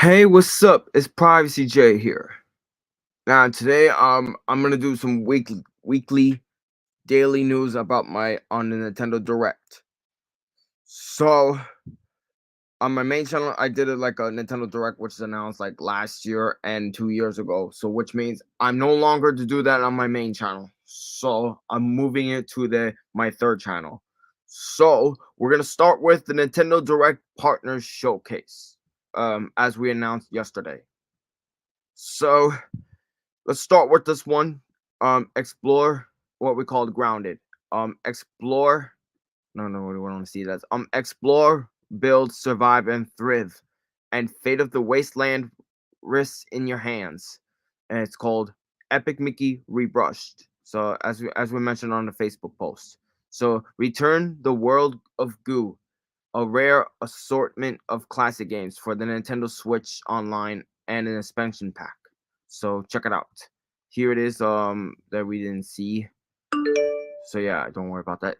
Hey, what's up? It's Privacy J here. Now today I'm gonna do some weekly daily news about my on the Nintendo Direct. So on my main channel I did it like a Nintendo Direct which is announced like last year and 2 years ago. So which means I'm no longer to do that on my main channel. So I'm moving it to the my third channel. So we're gonna start with the Nintendo Direct Partners Showcase. As we announced yesterday. So let's start with this one. Explore what we call grounded. Explore. No, we don't want to see that. Explore, build, survive, and thrive. And fate of the wasteland risks in your hands. And it's called Epic Mickey Rebrushed. So as we mentioned on the Facebook post. So return the world of Goo, a rare assortment of classic games for the Nintendo Switch Online and an expansion pack. So check it out. Here it is that we didn't see. So yeah, don't worry about that.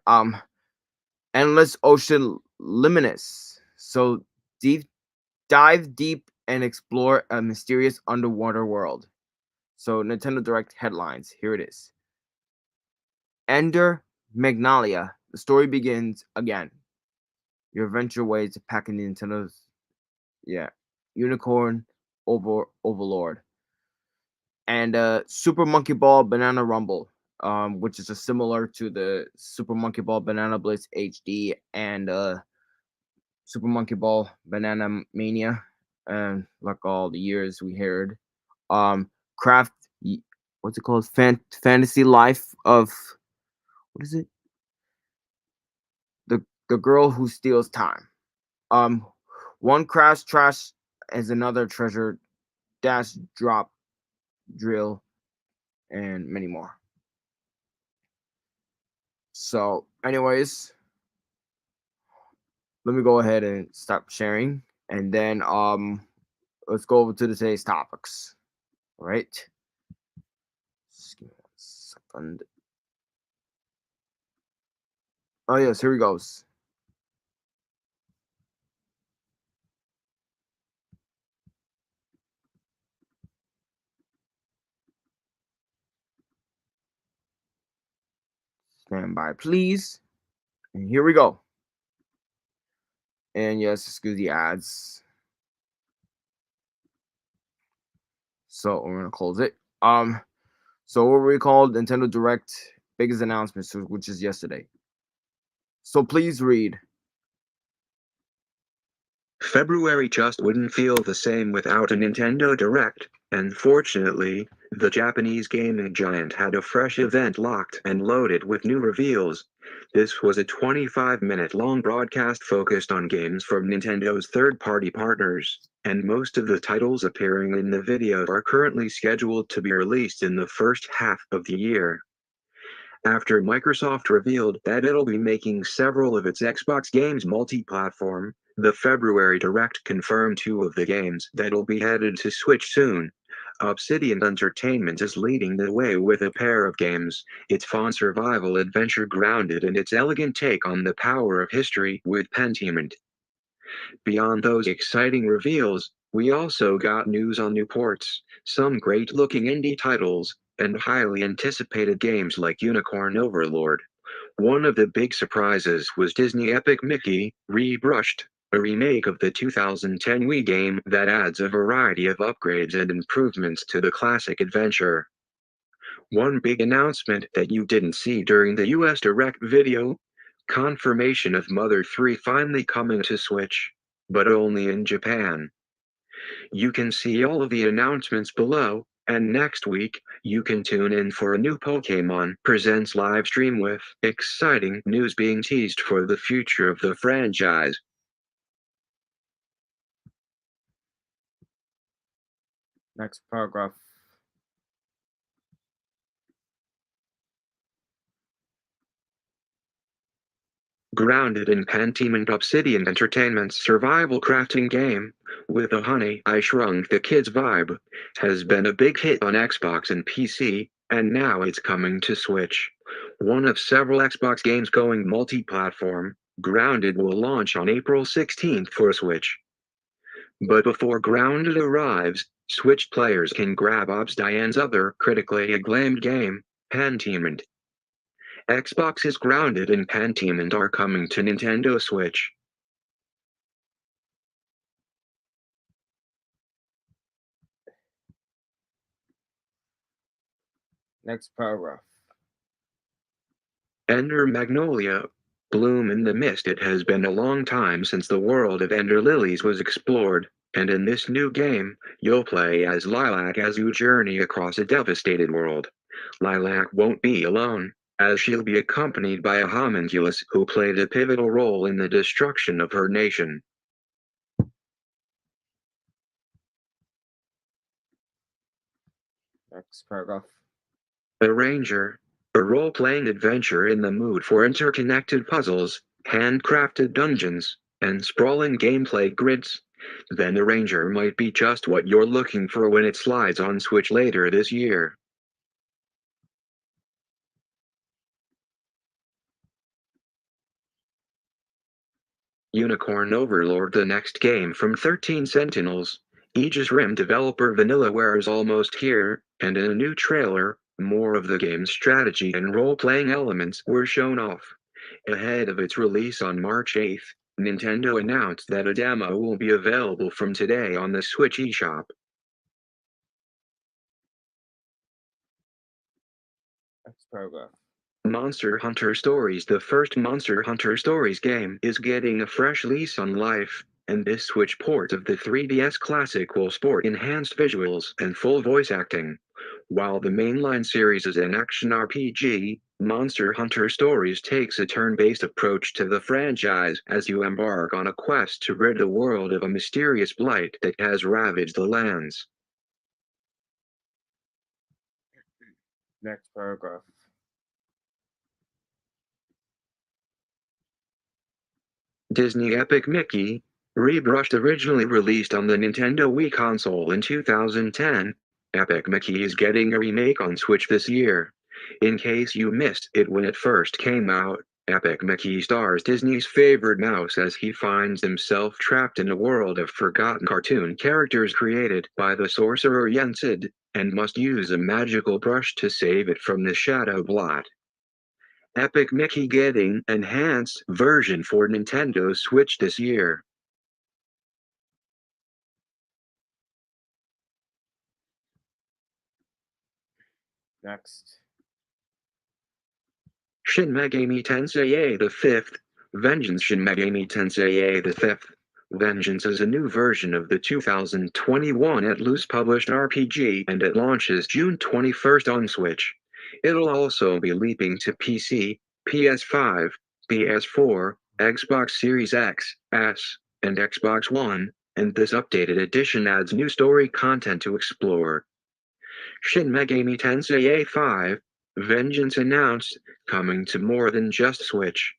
Endless Ocean Luminous. So deep dive deep and explore a mysterious underwater world. So Nintendo Direct headlines. Here it is. Ender Magnalia. The story begins again. Your adventure ways to pack in Nintendo's Unicorn Overlord. And Super Monkey Ball Banana Rumble, which is a similar to the Super Monkey Ball Banana Blitz HD and Super Monkey Ball Banana Mania, and like all the years we heard. Craft, what's it called? Fantasy Life of what is it? The girl who steals time. Um, one crash trash is another treasure dash drop drill and many more. So, anyways, let me go ahead and stop sharing, and then let's go over to today's topics. All right. Just give me 1 second. Oh yes, here we goes. Stand by, please. And here we go. And yes, excuse the ads. So we're gonna close it. So what we called Nintendo Direct biggest announcement, which is yesterday. So please read. February just wouldn't feel the same without a Nintendo Direct, and fortunately, the Japanese gaming giant had a fresh event locked and loaded with new reveals. This was a 25-minute-long broadcast focused on games from Nintendo's third-party partners, and most of the titles appearing in the video are currently scheduled to be released in the first half of the year. After Microsoft revealed that it'll be making several of its Xbox games multi-platform, the February Direct confirmed two of the games that'll be headed to Switch soon. Obsidian Entertainment is leading the way with a pair of games, its fun survival adventure Grounded and its elegant take on the power of history with Pentiment. Beyond those exciting reveals, we also got news on new ports, some great-looking indie titles, and highly anticipated games like Unicorn Overlord. One of the big surprises was Disney Epic Mickey Rebrushed, a remake of the 2010 Wii game that adds a variety of upgrades and improvements to the classic adventure. One big announcement that you didn't see during the US Direct video? Confirmation of Mother 3 finally coming to Switch, but only in Japan. You can see all of the announcements below, and next week, you can tune in for a new Pokemon Presents live stream with exciting news being teased for the future of the franchise. Next paragraph. Grounded in Pentiment Obsidian Entertainment's survival crafting game, with a Honey, I Shrunk the Kids vibe, has been a big hit on Xbox and PC, and now it's coming to Switch. One of several Xbox games going multi-platform, Grounded will launch on April 16th for Switch. But before Grounded arrives, Switch players can grab Obsidian's other critically acclaimed game, Pentiment. Xbox's Grounded and Pentiment are coming to Nintendo Switch. Next paragraph. Ender Magnolia. Bloom in the mist. It has been a long time since the world of Ender Lilies was explored, and in this new game, you'll play as Lilac as you journey across a devastated world. Lilac won't be alone, as she'll be accompanied by a homunculus who played a pivotal role in the destruction of her nation. Next paragraph. A Ranger. A role-playing adventure in the mood for interconnected puzzles, handcrafted dungeons, and sprawling gameplay grids. Then The Ranger might be just what you're looking for when it slides on Switch later this year. Unicorn Overlord. The next game from 13 Sentinels. Aegis Rim developer Vanillaware is almost here, and in a new trailer, more of the game's strategy and role-playing elements were shown off. Ahead of its release on March 8th, Nintendo announced that a demo will be available from today on the Switch eShop. Next paragraph. Monster Hunter Stories. The first Monster Hunter Stories game is getting a fresh lease on life, and this Switch port of the 3DS Classic will sport enhanced visuals and full voice acting. While the mainline series is an action RPG, Monster Hunter Stories takes a turn-based approach to the franchise as you embark on a quest to rid the world of a mysterious blight that has ravaged the lands. Next paragraph. Disney Epic Mickey, rebrushed. Originally released on the Nintendo Wii console in 2010, Epic Mickey is getting a remake on Switch this year. In case you missed it when it first came out, Epic Mickey stars Disney's favorite mouse as he finds himself trapped in a world of forgotten cartoon characters created by the sorcerer Yensid, and must use a magical brush to save it from the shadow blot. Epic Mickey getting enhanced version for Nintendo Switch this year. Next. Shin Megami Tensei the 5th. Vengeance. Shin Megami Tensei the 5th. Vengeance is a new version of the 2021 Atlus published RPG, and it launches June 21st on Switch. It'll also be leaping to PC, PS5, PS4, Xbox Series X, S, and Xbox One, and this updated edition adds new story content to explore. Shin Megami Tensei 5, Vengeance announced, coming to more than just Switch.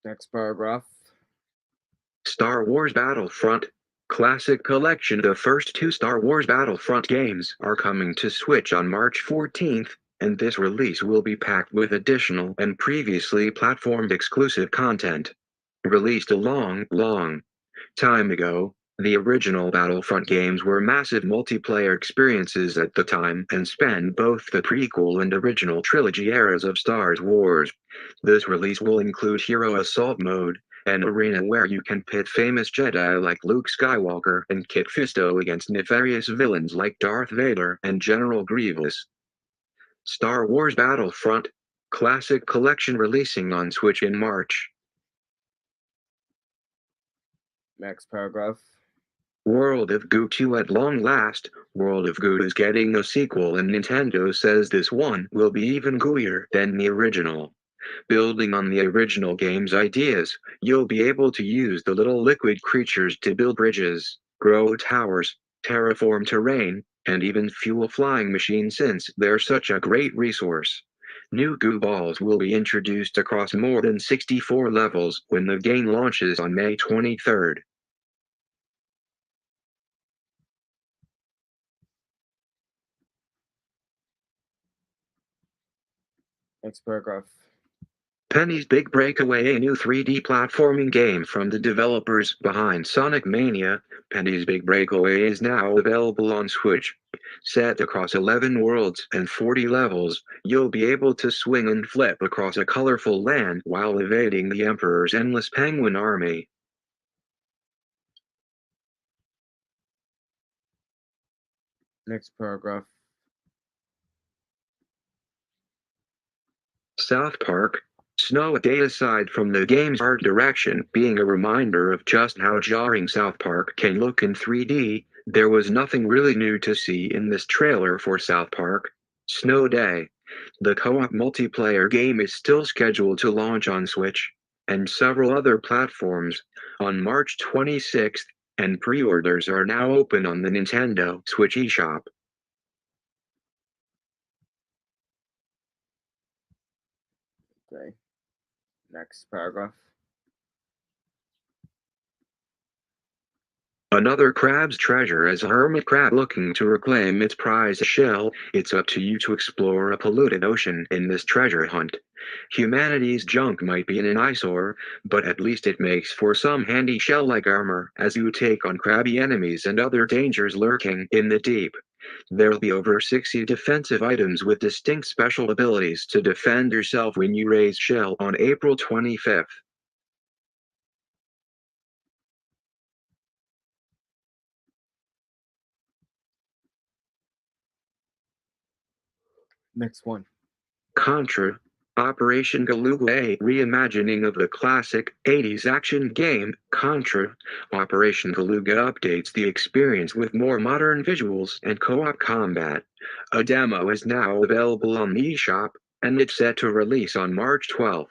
Next paragraph. Star Wars Battlefront Classic Collection. The first two Star Wars Battlefront games are coming to Switch on March 14th, and this release will be packed with additional and previously platformed exclusive content. Released a long time ago, the original Battlefront games were massive multiplayer experiences at the time and spanned both the prequel and original trilogy eras of Star Wars. This release will include Hero Assault Mode, an arena where you can pit famous Jedi like Luke Skywalker and Kit Fisto against nefarious villains like Darth Vader and General Grievous. Star Wars Battlefront Classic Collection releasing on Switch in March. Next paragraph. World of Goo 2. At long last, World of Goo is getting a sequel, and Nintendo says this one will be even gooier than the original. Building on the original game's ideas, you'll be able to use the little liquid creatures to build bridges, grow towers, terraform terrain, and even fuel flying machines since they're such a great resource. New Goo Balls will be introduced across more than 64 levels when the game launches on May 23rd. Next paragraph. Penny's Big Breakaway, a new 3D platforming game from the developers behind Sonic Mania. Penny's Big Breakaway is now available on Switch. Set across 11 worlds and 40 levels, you'll be able to swing and flip across a colorful land while evading the Emperor's endless penguin army. Next paragraph. South Park. Snow Day. Aside from the game's art direction being a reminder of just how jarring South Park can look in 3D, there was nothing really new to see in this trailer for South Park. Snow Day. The co-op multiplayer game is still scheduled to launch on Switch and several other platforms on March 26th, and pre-orders are now open on the Nintendo Switch eShop. Okay. Next paragraph. Another crab's treasure is a hermit crab looking to reclaim its prized shell. It's up to you to explore a polluted ocean in this treasure hunt. Humanity's junk might be an eyesore, but at least it makes for some handy shell-like armor as you take on crabby enemies and other dangers lurking in the deep. There'll be over 60 defensive items with distinct special abilities to defend yourself when you raise shell on April 25th. Next one. Contra. Operation Galuga, a reimagining of the classic 80s action game, Contra. Operation Galuga updates the experience with more modern visuals and co-op combat. A demo is now available on the eShop, and it's set to release on March 12th.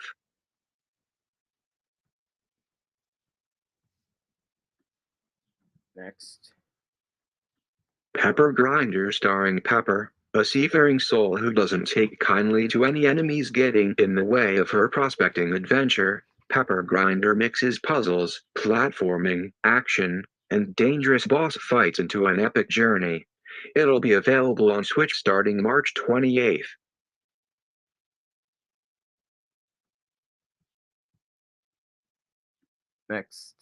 Next. Pepper Grinder, starring Pepper, a seafaring soul who doesn't take kindly to any enemies getting in the way of her prospecting adventure. Pepper Grinder mixes puzzles, platforming, action, and dangerous boss fights into an epic journey. It'll be available on Switch starting March 28th. Next.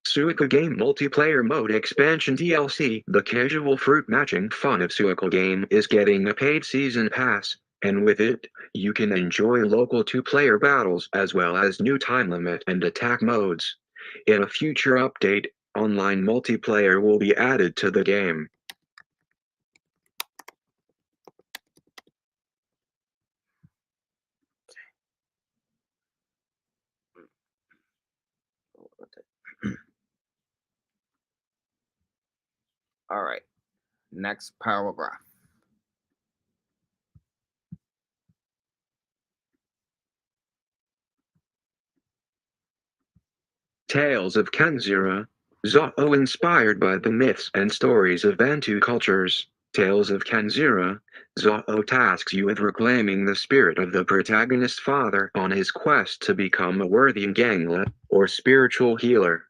Suika Game Multiplayer Mode Expansion DLC. The casual fruit matching fun of Suika Game is getting a paid season pass, and with it, you can enjoy local two-player battles as well as new time limit and attack modes. In a future update, online multiplayer will be added to the game. All right. Next paragraph. Tales of Kenzira. Zou inspired by the myths and stories of Bantu cultures. Tales of Kenzira. Zou tasks you with reclaiming the spirit of the protagonist's father on his quest to become a worthy Ngangla, or spiritual healer.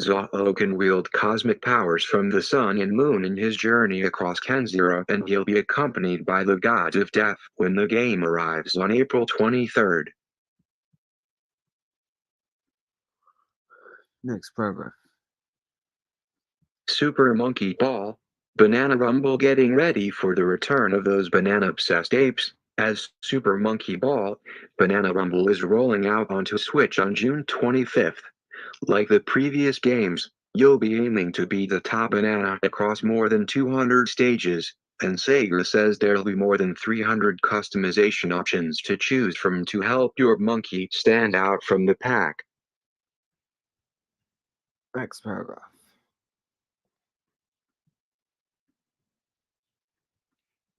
Zou can wield cosmic powers from the sun and moon in his journey across Kenzira, and he'll be accompanied by the gods of death when the game arrives on April 23rd. Next paragraph. Super Monkey Ball. Banana Rumble getting ready for the return of those banana-obsessed apes. As Super Monkey Ball, Banana Rumble is rolling out onto Switch on June 25th. Like the previous games, you'll be aiming to be the top banana across more than 200 stages, and Sega says there'll be more than 300 customization options to choose from to help your monkey stand out from the pack. Next paragraph.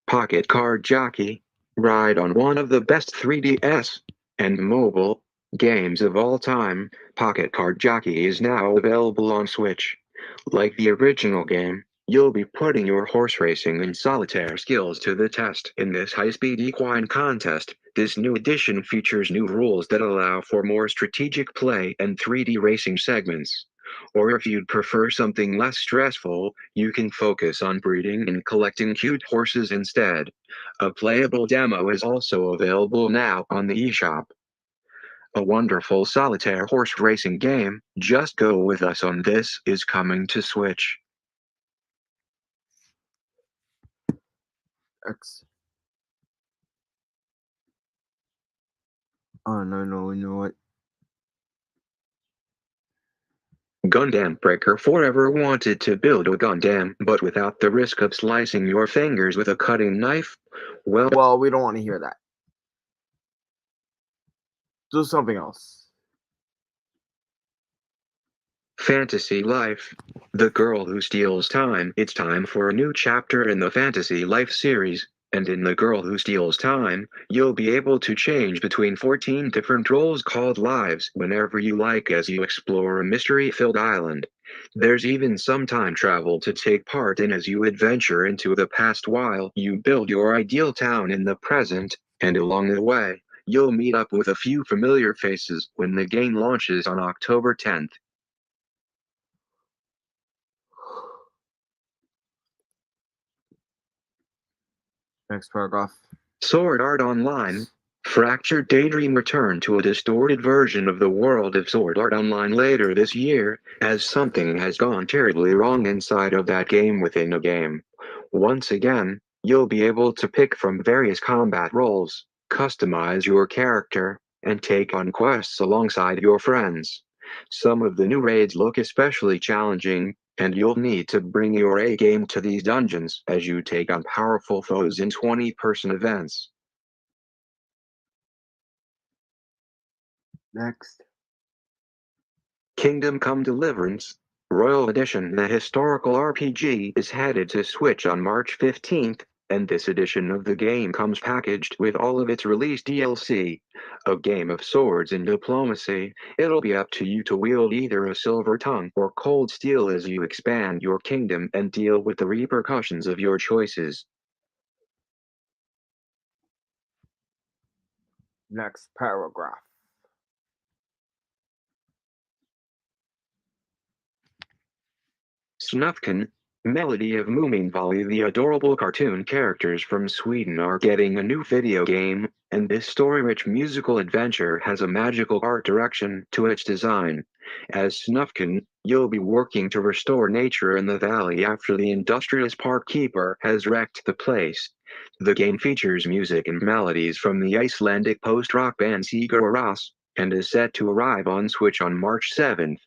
Pocket Card Jockey. Ride on one of the best 3DS and mobile games of all time. Pocket Card Jockey is now available on Switch. Like the original game, you'll be putting your horse racing and solitaire skills to the test in this high-speed equine contest. This new edition features new rules that allow for more strategic play and 3D racing segments. Or if you'd prefer something less stressful, you can focus on breeding and collecting cute horses instead. A playable demo is also available now on the eShop. A wonderful solitaire horse racing game, Just Go With Us on This, is coming to Switch. X. Oh, no, you know what? Gundam Breaker Forever wanted to build a Gundam, but without the risk of slicing your fingers with a cutting knife. Well, we don't want to hear that. Do something else. Fantasy Life. The Girl Who Steals Time. It's time for a new chapter in the Fantasy Life series. And in The Girl Who Steals Time, you'll be able to change between 14 different roles called lives whenever you like as you explore a mystery-filled island. There's even some time travel to take part in as you adventure into the past while you build your ideal town in the present, and along the way, you'll meet up with a few familiar faces when the game launches on October 10th. Next paragraph. Sword Art Online. Fractured Daydream return to a distorted version of the world of Sword Art Online later this year, as something has gone terribly wrong inside of that game within a game. Once again, you'll be able to pick from various combat roles, customize your character, and take on quests alongside your friends. Some of the new raids look especially challenging, and you'll need to bring your A game to these dungeons as you take on powerful foes in 20-person events. Next. Kingdom Come Deliverance Royal Edition. The historical RPG is headed to Switch on March 15th, and this edition of the game comes packaged with all of its release DLC. A game of swords and diplomacy. It'll be up to you to wield either a silver tongue or cold steel as you expand your kingdom and deal with the repercussions of your choices. Next paragraph. Snufkin, Melody of Moomin Valley. The adorable cartoon characters from Sweden are getting a new video game, and this story-rich musical adventure has a magical art direction to its design. As Snufkin, you'll be working to restore nature in the valley after the industrious park keeper has wrecked the place. The game features music and melodies from the Icelandic post-rock band Sigur Rós, and is set to arrive on Switch on March 7th.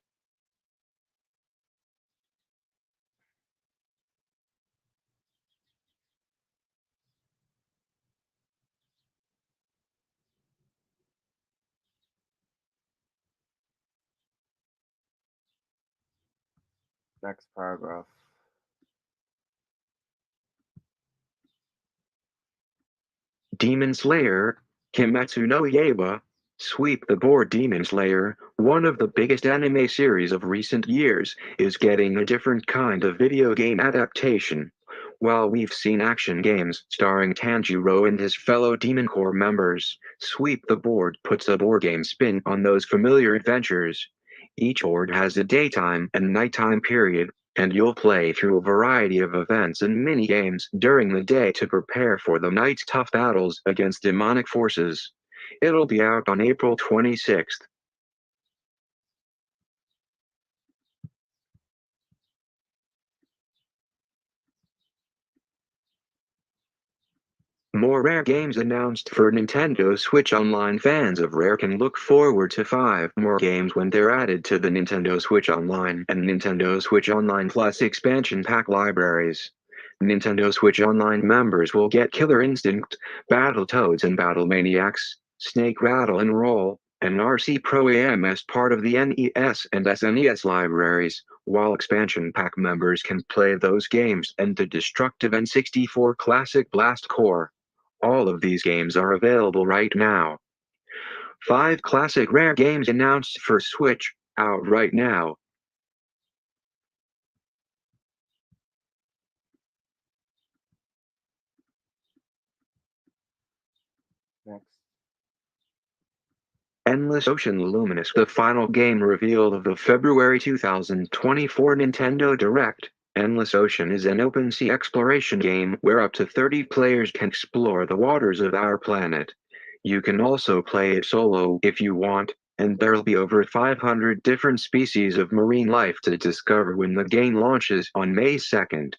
Next paragraph. Demon Slayer, Kimetsu no Yaiba, Sweep the Board. Demon Slayer, one of the biggest anime series of recent years, is getting a different kind of video game adaptation. While we've seen action games starring Tanjiro and his fellow Demon Corps members, Sweep the Board puts a board game spin on those familiar adventures. Each board has a daytime and nighttime period, and you'll play through a variety of events and mini-games during the day to prepare for the night's tough battles against demonic forces. It'll be out on April 26th. More Rare games announced for Nintendo Switch Online. Fans of Rare can look forward to 5 more games when they're added to the Nintendo Switch Online and Nintendo Switch Online Plus expansion pack libraries. Nintendo Switch Online members will get Killer Instinct, Battletoads and Battle Maniacs, Snake Rattle and Roll, and RC Pro AM as part of the NES and SNES libraries, while expansion pack members can play those games and the destructive N64 Classic Blast Core. All of these games are available right now. 5 classic Rare games announced for Switch, out right now. Next. Endless Ocean Luminous, the final game revealed of the February 2024 Nintendo Direct. Endless Ocean is an open-sea exploration game where up to 30 players can explore the waters of our planet. You can also play it solo if you want, and there'll be over 500 different species of marine life to discover when the game launches on May 2nd.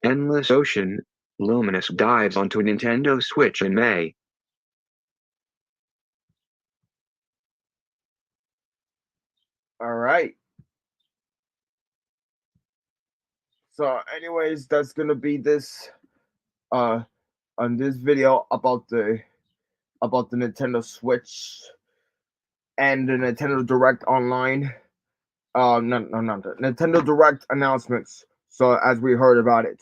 Endless Ocean Luminous dives onto Nintendo Switch in May. All right. So, anyways, that's gonna be this on this video about the Nintendo Switch and the Nintendo Direct Online. Not the Nintendo Direct announcements. So as we heard about it,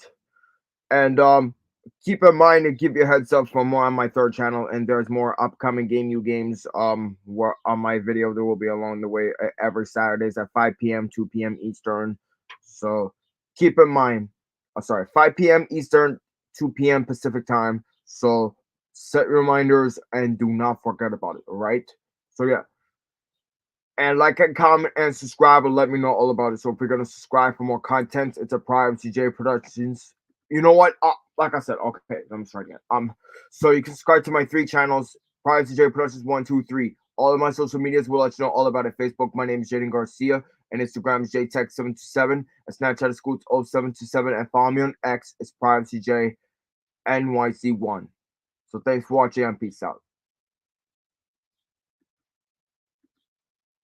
and keep in mind to give you a heads up for more on my third channel, and there's more upcoming Game U games on my video. There will be along the way every Saturdays at 5 p.m. 2 p.m. Eastern. So keep in mind, 5 p.m. Eastern, 2 p.m. Pacific time. So set reminders and do not forget about it. All right. So yeah. And like and comment and subscribe and let me know all about it. So if you're gonna subscribe for more content, it's a Privacy J Productions. You know what? Like I said, okay, let me start again. So you can subscribe to my 3 channels, Privacy J Productions 1, 2, 3. All of my social medias will let you know all about it. Facebook, my name is Jaden Garcia, and Instagram is JTech727, and Snapchat is Scoot0727, and follow me on X, it's Privacy J NYC1. So thanks for watching and peace out.